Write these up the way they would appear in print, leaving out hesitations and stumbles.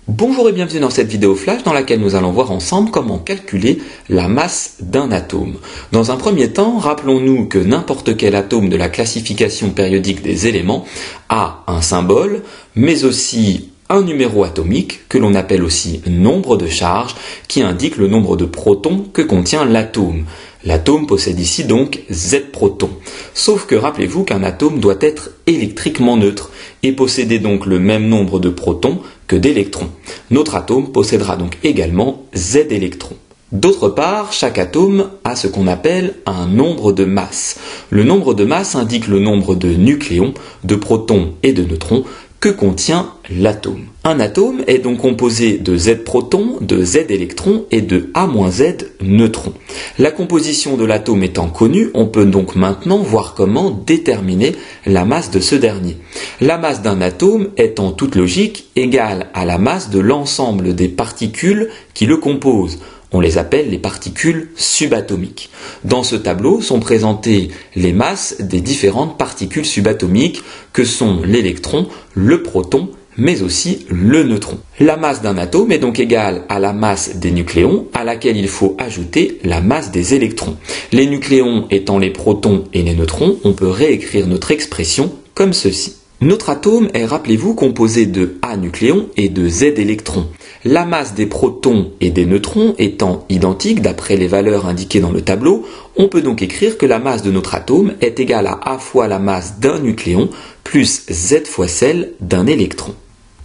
Bonjour et bienvenue dans cette vidéo flash dans laquelle nous allons voir ensemble comment calculer la masse d'un atome. Dans un premier temps, rappelons-nous que n'importe quel atome de la classification périodique des éléments a un symbole, mais aussi un numéro atomique, que l'on appelle aussi nombre de charge, qui indique le nombre de protons que contient l'atome. L'atome possède ici donc Z protons. Sauf que rappelez-vous qu'un atome doit être électriquement neutre et posséder donc le même nombre de protons que d'électrons. Notre atome possédera donc également Z électrons. D'autre part, chaque atome a ce qu'on appelle un nombre de masse. Le nombre de masse indique le nombre de nucléons, de protons et de neutrons que contient l'atome. Un atome est donc composé de Z protons, de Z électrons et de A-Z neutrons. La composition de l'atome étant connue, on peut donc maintenant voir comment déterminer la masse de ce dernier. La masse d'un atome est en toute logique égale à la masse de l'ensemble des particules qui le composent. On les appelle les particules subatomiques. Dans ce tableau sont présentées les masses des différentes particules subatomiques que sont l'électron, le proton, mais aussi le neutron. La masse d'un atome est donc égale à la masse des nucléons, à laquelle il faut ajouter la masse des électrons. Les nucléons étant les protons et les neutrons, on peut réécrire notre expression comme ceci. Notre atome est, rappelez-vous, composé de A nucléons et de Z électrons. La masse des protons et des neutrons étant identique d'après les valeurs indiquées dans le tableau, on peut donc écrire que la masse de notre atome est égale à A fois la masse d'un nucléon plus Z fois celle d'un électron.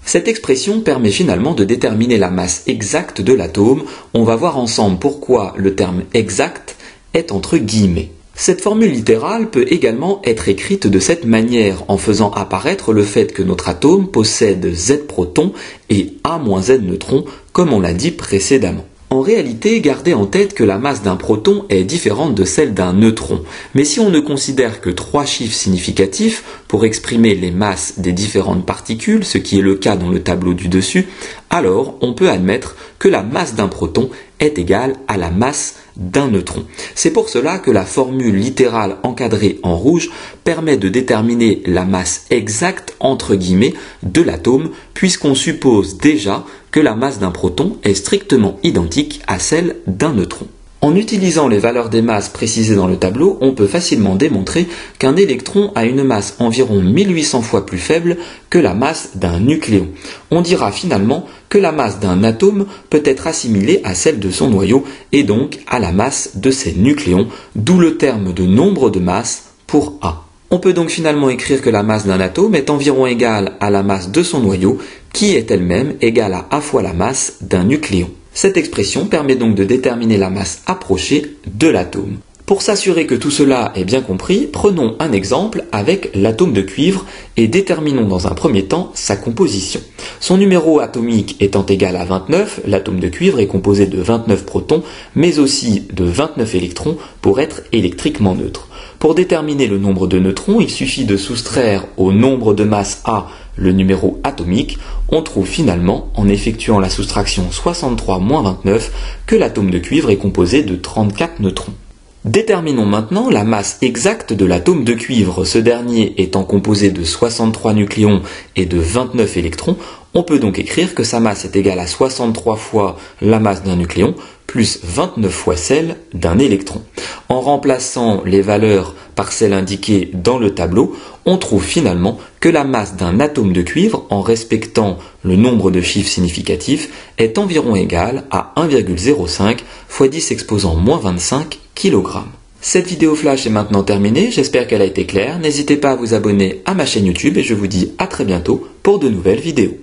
Cette expression permet finalement de déterminer la masse exacte de l'atome. On va voir ensemble pourquoi le terme exact est entre guillemets. Cette formule littérale peut également être écrite de cette manière en faisant apparaître le fait que notre atome possède Z protons et A-Z neutrons comme on l'a dit précédemment. En réalité, gardez en tête que la masse d'un proton est différente de celle d'un neutron. Mais si on ne considère que 3 chiffres significatifs pour exprimer les masses des différentes particules, ce qui est le cas dans le tableau du dessus, alors on peut admettre que la masse d'un proton est égale à la masse d'un neutron. C'est pour cela que la formule littérale encadrée en rouge permet de déterminer la masse exacte entre guillemets de l'atome, puisqu'on suppose déjà que la masse d'un proton est strictement identique à celle d'un neutron. En utilisant les valeurs des masses précisées dans le tableau, on peut facilement démontrer qu'un électron a une masse environ 1800 fois plus faible que la masse d'un nucléon. On dira finalement que la masse d'un atome peut être assimilée à celle de son noyau et donc à la masse de ses nucléons, d'où le terme de nombre de masse pour A. On peut donc finalement écrire que la masse d'un atome est environ égale à la masse de son noyau, qui est elle-même égale à A fois la masse d'un nucléon. Cette expression permet donc de déterminer la masse approchée de l'atome. Pour s'assurer que tout cela est bien compris, prenons un exemple avec l'atome de cuivre et déterminons dans un premier temps sa composition. Son numéro atomique étant égal à 29, l'atome de cuivre est composé de 29 protons, mais aussi de 29 électrons pour être électriquement neutre. Pour déterminer le nombre de neutrons, il suffit de soustraire au nombre de masse A le numéro atomique. On trouve finalement, en effectuant la soustraction 63 moins 29, que l'atome de cuivre est composé de 34 neutrons. Déterminons maintenant la masse exacte de l'atome de cuivre. Ce dernier étant composé de 63 nucléons et de 29 électrons, on peut donc écrire que sa masse est égale à 63 fois la masse d'un nucléon plus 29 fois celle d'un électron. En remplaçant les valeurs par celles indiquées dans le tableau, on trouve finalement que la masse d'un atome de cuivre, en respectant le nombre de chiffres significatifs, est environ égale à 1,05 fois 10 exposant moins 25 kg. Cette vidéo flash est maintenant terminée, j'espère qu'elle a été claire. N'hésitez pas à vous abonner à ma chaîne YouTube et je vous dis à très bientôt pour de nouvelles vidéos.